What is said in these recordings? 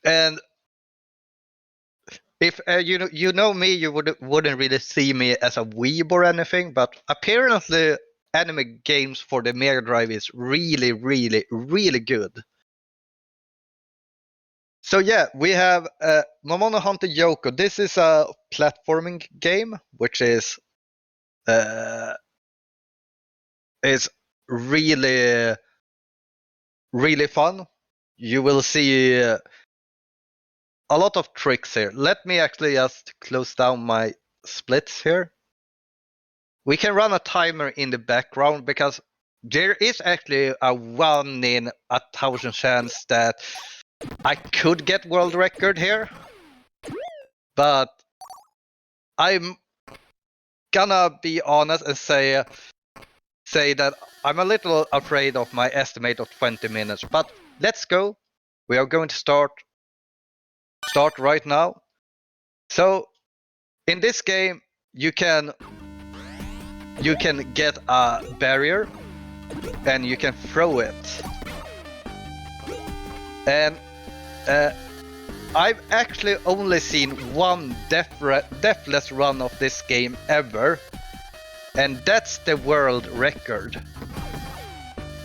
And if you know me, you wouldn't really see me as a weeb or anything, but apparently anime games for the Mega Drive is really, really, really good. So yeah, we have Mamono Huner Yohko. This is a platforming game, which is really, really fun. You will see a lot of tricks here. Let me actually just close down my splits here. We can run a timer in the background because there is actually a 1 in 1,000 chance that I could get world record here. But I'm gonna be honest and say that I'm a little afraid of my estimate of 20 minutes. But let's go. We are going to start right now. So in this game, you can get a barrier and you can throw it. And I've actually only seen one deathless run of this game ever, and that's the world record.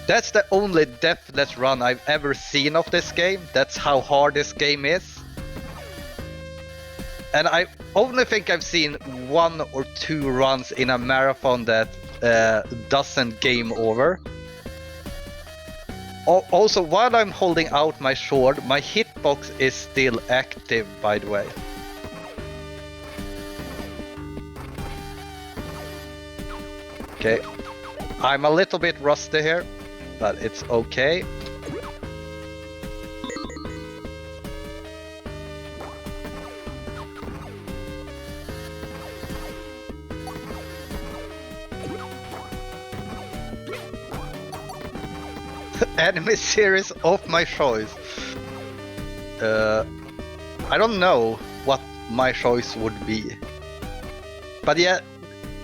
That's the only deathless run I've ever seen of this game. That's how hard this game is. And I only think I've seen 1 or 2 runs in a marathon that doesn't game over. Also, while I'm holding out my sword, my hitbox is still active, by the way. Okay, I'm a little bit rusty here, but it's okay. Anime series of my choice. I don't know what my choice would be. But yeah,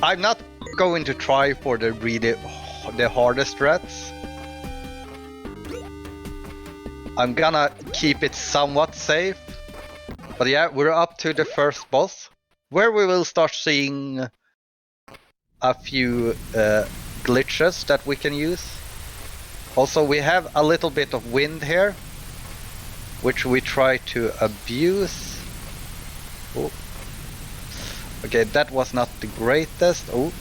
I'm not going to try for the hardest threats. I'm gonna keep it somewhat safe. But yeah, we're up to the first boss, where we will start seeing a few glitches that we can use. Also, we have a little bit of wind here, which we try to abuse. Oh. Okay, that was not the greatest. Oh.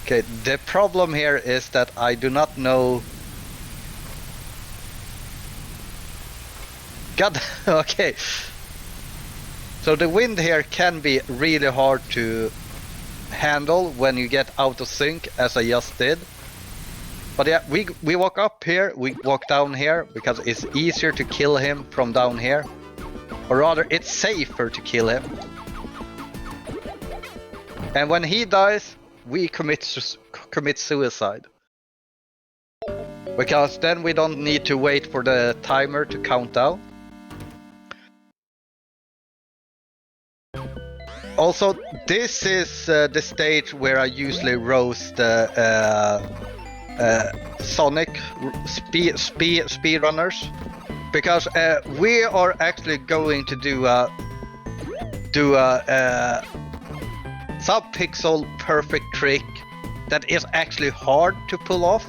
Okay, the problem here is that I do not know. God, okay. So the wind here can be really hard to handle when you get out of sync, as I just did. But yeah, we walk up here, we walk down here, because it's easier to kill him from down here. Or rather, it's safer to kill him. And when he dies, we commit suicide. Because then we don't need to wait for the timer to count down. Also, this is the stage where I usually roast Sonic speedrunners, because we are actually going to do a sub-pixel perfect trick that is actually hard to pull off,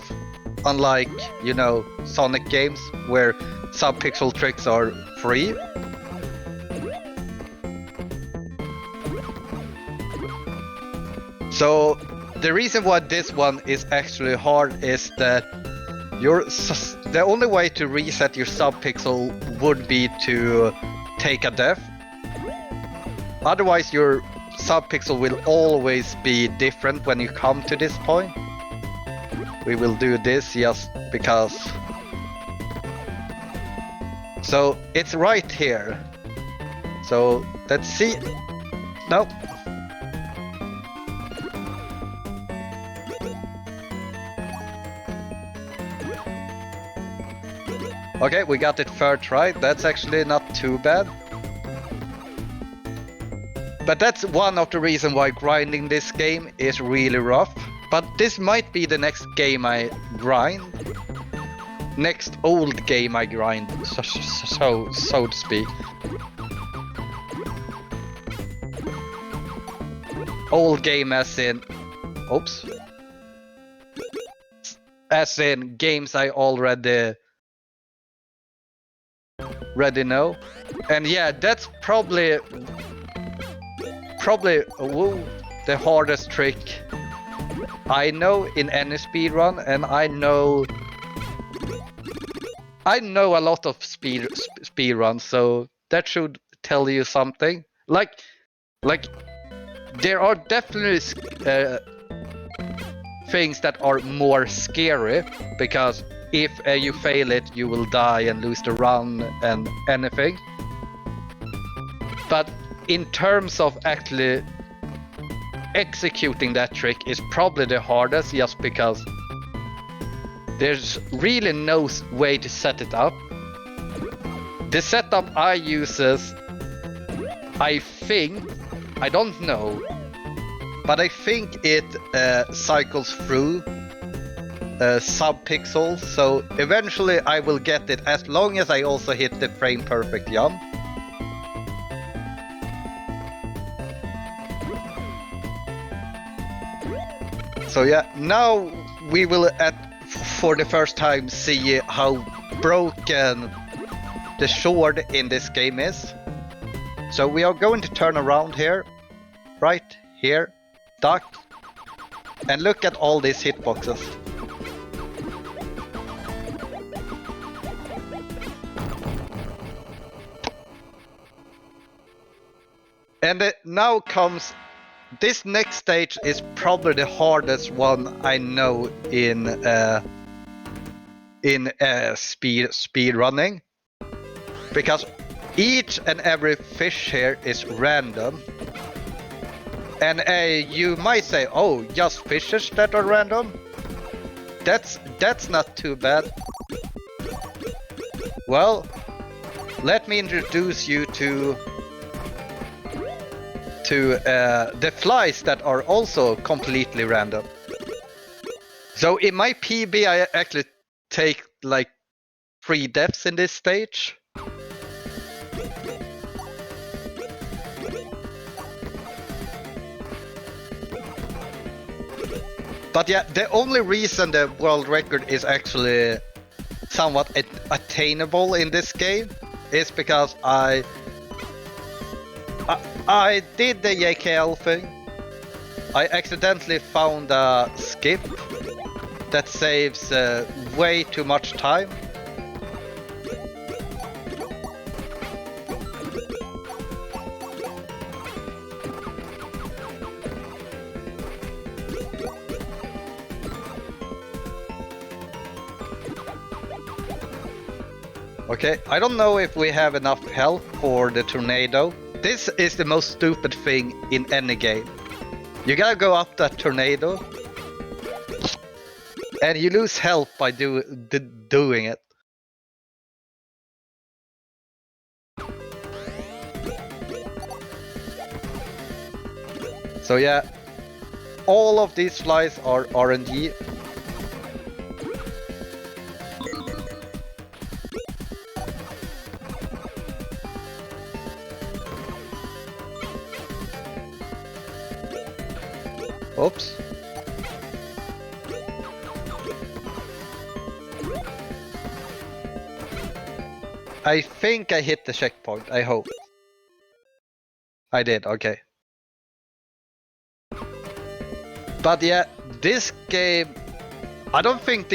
unlike, you know, Sonic games where sub-pixel tricks are free. So the reason why this one is actually hard is that the only way to reset your sub-pixel would be to take a death. Otherwise, your sub-pixel will always be different when you come to this point. We will do this just because. So it's right here. So let's see. Nope. Okay, we got it third try. That's actually not too bad. But that's one of the reasons why grinding this game is really rough. But this might be the next game I grind. next old game I grind, so to speak. Old game as in, oops, as in games I already know. And yeah, that's probably the hardest trick I know in any speedrun, and I know a lot of speedruns, so that should tell you something. Like there are definitely things that are more scary, because if you fail it, you will die and lose the run and anything. But in terms of actually executing that trick is probably the hardest, just because there's really no way to set it up. The setup I uses, I think, I don't know, but I think it cycles through sub-pixels, so eventually I will get it as long as I also hit the frame perfect jump. So yeah, now we will for the first time see how broken the sword in this game is. So we are going to turn around here, right here, duck, and look at all these hitboxes. And now comes, this next stage is probably the hardest one I know in speed running, because each and every fish here is random. And you might say, oh, just fishes that are random? That's not too bad. Well, let me introduce you to the flies that are also completely random. So in my PB, I actually take like 3 deaths in this stage. But yeah, the only reason the world record is actually somewhat attainable in this game is because I did the Jkl thing. I accidentally found a skip that saves way too much time. Okay, I don't know if we have enough health for the tornado. This is the most stupid thing in any game. You gotta go up that tornado, and you lose health by doing it. So yeah, all of these flies are RNG. Oops. I think I hit the checkpoint, I hope. I did, okay. But yeah, this game, I don't think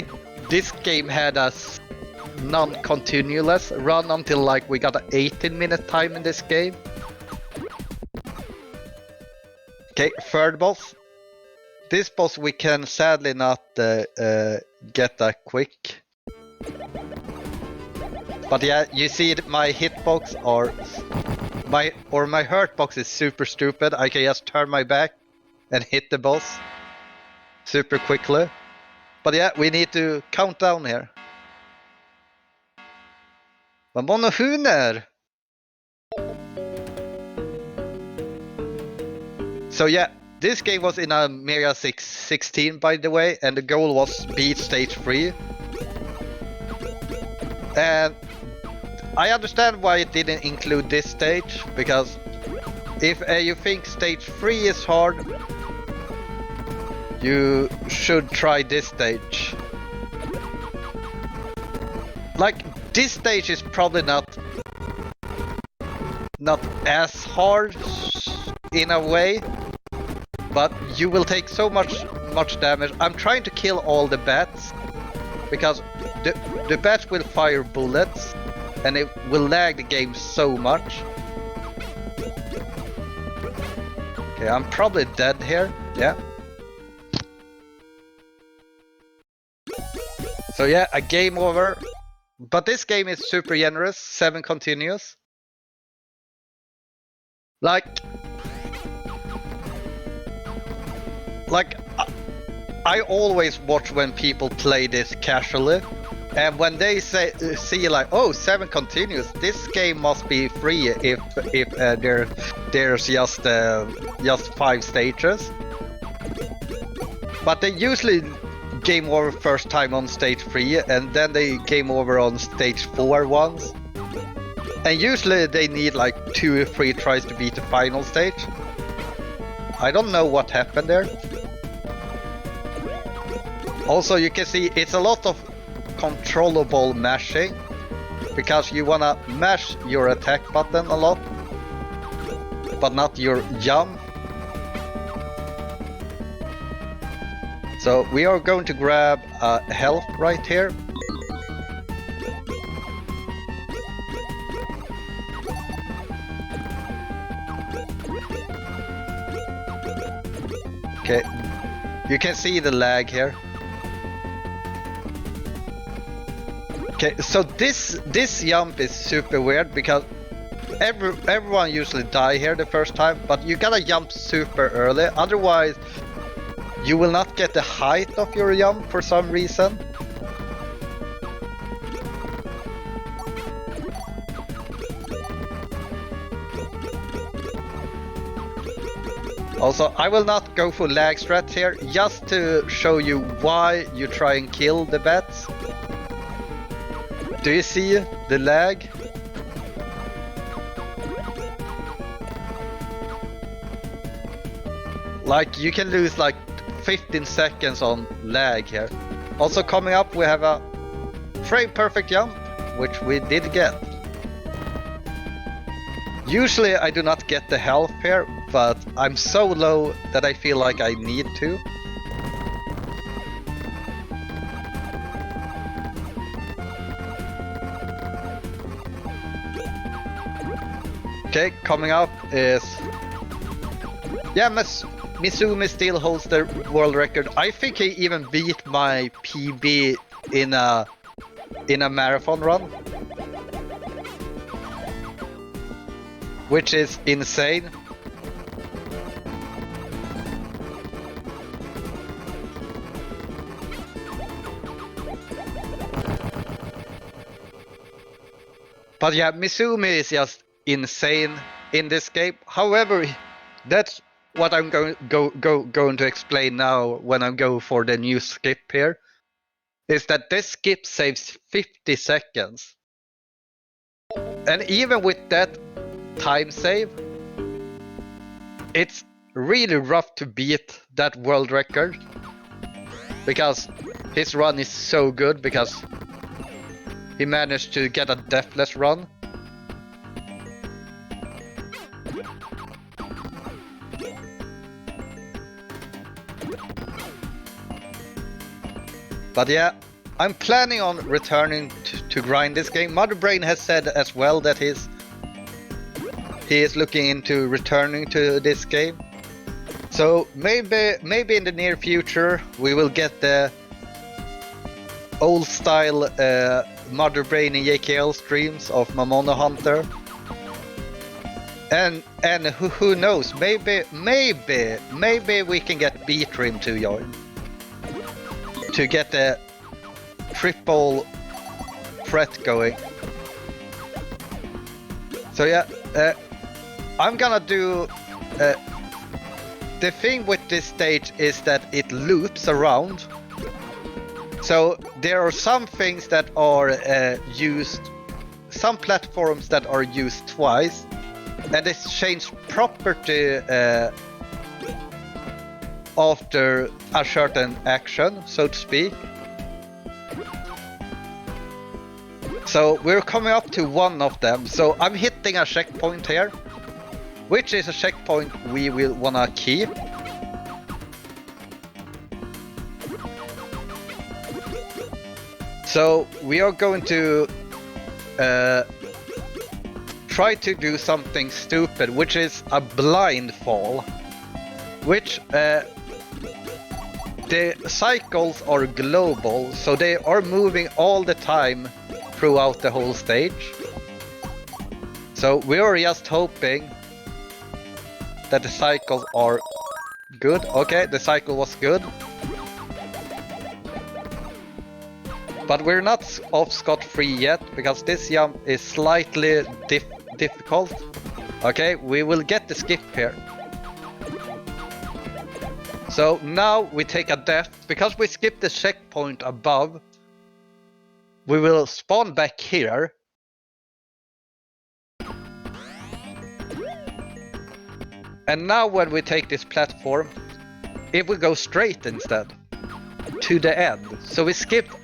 this game had a non-continuous run until like we got an 18-minute time in this game. Okay, third boss. This boss we can sadly not get that quick. But yeah, you see my hitbox my hurt box is super stupid. I can just turn my back and hit the boss super quickly. But yeah, we need to count down here. Mamono Huner! So yeah, this game was in a Mega 16 by the way, and the goal was beat stage 3. And I understand why it didn't include this stage, because if you think stage 3 is hard, you should try this stage. Like, this stage is probably not as hard in a way, but you will take so much damage. I'm trying to kill all the bats, because the bats will fire bullets, and it will lag the game so much. Okay, I'm probably dead here. Yeah. So yeah, a game over. But this game is super generous. 7 continues. Like I always watch when people play this casually, and when they see like, oh, 7 continues, this game must be free if there's just 5 stages. But they usually game over first time on stage 3, and then they game over on stage 4 once. And usually they need like 2 or 3 tries to beat the final stage. I don't know what happened there. Also, you can see it's a lot of controllable mashing, because you wanna mash your attack button a lot, but not your jump. So we are going to grab health right here. Okay, you can see the lag here. Okay, so this jump is super weird, because everyone usually die here the first time, but you gotta jump super early, otherwise you will not get the height of your jump for some reason. Also, I will not go for lag strats here, just to show you why you try and kill the bats. Do you see the lag? Like, you can lose like 15 seconds on lag here. Also coming up, we have a frame perfect jump, which we did get. Usually I do not get the health here, but I'm so low that I feel like I need to. Okay, coming up is... yeah, Mizumi still holds the world record. I think he even beat my PB in a marathon run, which is insane. But yeah, Mizumi is just insane in this game. However, that's what I'm going to explain now when I go for the new skip here, is that this skip saves 50 seconds. And even with that time save, it's really rough to beat that world record, because his run is so good, because he managed to get a deathless run. But yeah, I'm planning on returning to grind this game. Motherbrain has said as well that he is looking into returning to this game. So maybe in the near future we will get the old style Motherbrain and Jkl streams of Mamono Huner. And who knows, maybe we can get B-Trim to join, to get the triple threat going. So yeah, I'm gonna do... the thing with this stage is that it loops around. So there are some things that are used, some platforms that are used twice, and they change property after a certain action, so to speak. So we're coming up to one of them. So I'm hitting a checkpoint here, which is a checkpoint we will wanna keep. So we are going to try to do something stupid, which is a blind fall, which the cycles are global, so they are moving all the time throughout the whole stage. So we are just hoping that the cycles are good. Okay, the cycle was good. But we're not off scot-free yet, because this jump is slightly difficult. Okay, we will get the skip here. So now we take a death. Because we skipped the checkpoint above, we will spawn back here. And now when we take this platform, it will go straight instead to the end. So we skipped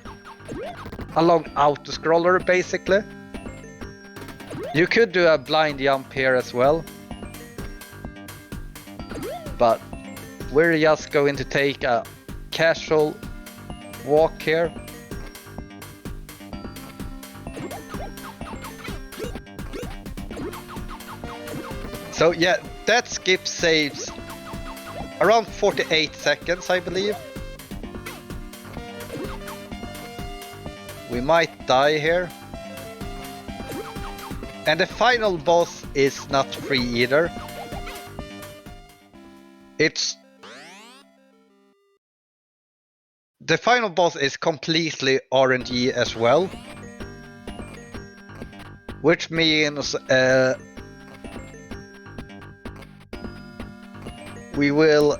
a long auto-scroller basically. You could do a blind jump here as well, but we're just going to take a casual walk here. So yeah, that skip saves around 48 seconds, I believe. We might die here. And the final boss is not free either. The final boss is completely RNG as well. Which means we will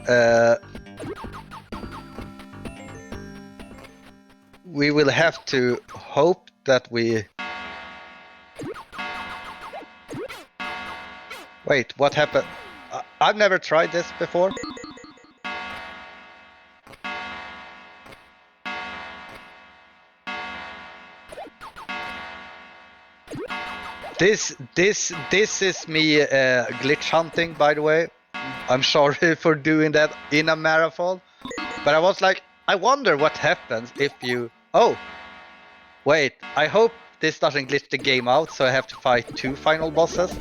have to hope that we... Wait, what happened? I've never tried this before. This is me glitch hunting, by the way. I'm sorry for doing that in a marathon, but I was like, I wonder what happens if you... Oh, wait, I hope this doesn't glitch the game out, so I have to fight 2 final bosses.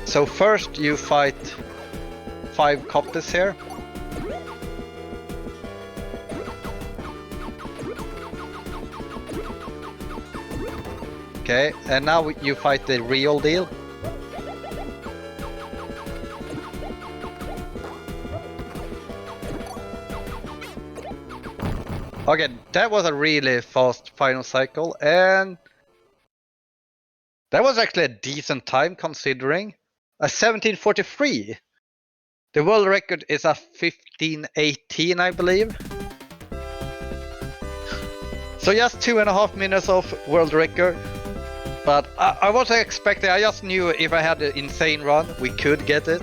So first you fight 5 copies here. Okay, and now you fight the real deal. Okay, that was a really fast final cycle, and that was actually a decent time considering. A 17:43. The world record is a 15:18, I believe. So just 2.5 minutes of world record. But I wasn't expecting, I just knew if I had an insane run, we could get it.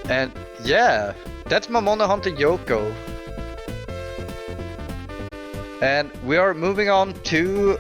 And yeah, that's Mamono Huner Yohko. And we are moving on to